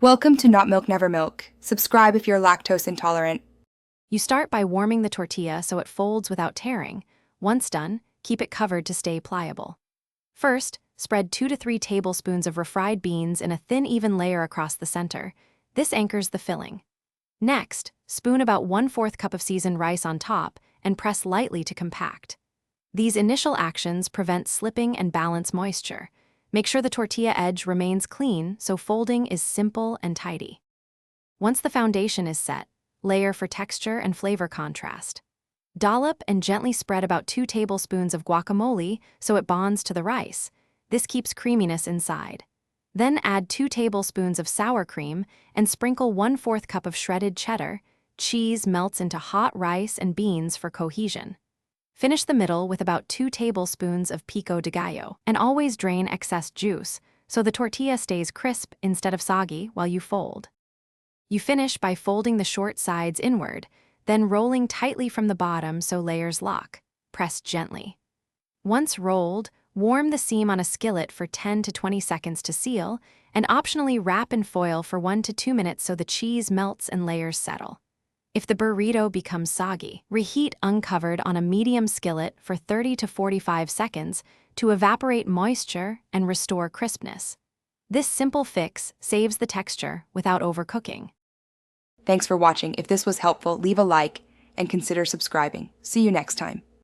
Welcome to Not Milk Never Milk. Subscribe if you're lactose intolerant. You start by warming the tortilla so it folds without tearing. Once done, keep it covered to stay pliable. First, spread 2 to 3 tablespoons of refried beans in a thin, even layer across the center. This anchors the filling. Next, spoon about 1/4 cup of seasoned rice on top and press lightly to compact. These initial actions prevent slipping and balance moisture. Make sure the tortilla edge remains clean so folding is simple and tidy. Once the foundation is set, layer for texture and flavor contrast. Dollop and gently spread about 2 tablespoons of guacamole so it bonds to the rice. This keeps creaminess inside. Then add 2 tablespoons of sour cream and sprinkle 1/4 cup of shredded cheddar. Cheese melts into hot rice and beans for cohesion. Finish the middle with about 2 tablespoons of pico de gallo, and always drain excess juice so the tortilla stays crisp instead of soggy while you fold. You finish by folding the short sides inward, then rolling tightly from the bottom so layers lock. Press gently. Once rolled, warm the seam on a skillet for 10 to 20 seconds to seal, and optionally wrap in foil for 1 to 2 minutes so the cheese melts and layers settle. If the burrito becomes soggy, reheat uncovered on a medium skillet for 30 to 45 seconds to evaporate moisture and restore crispness. This simple fix saves the texture without overcooking. Thanks for watching. If this was helpful, leave a like and consider subscribing. See you next time.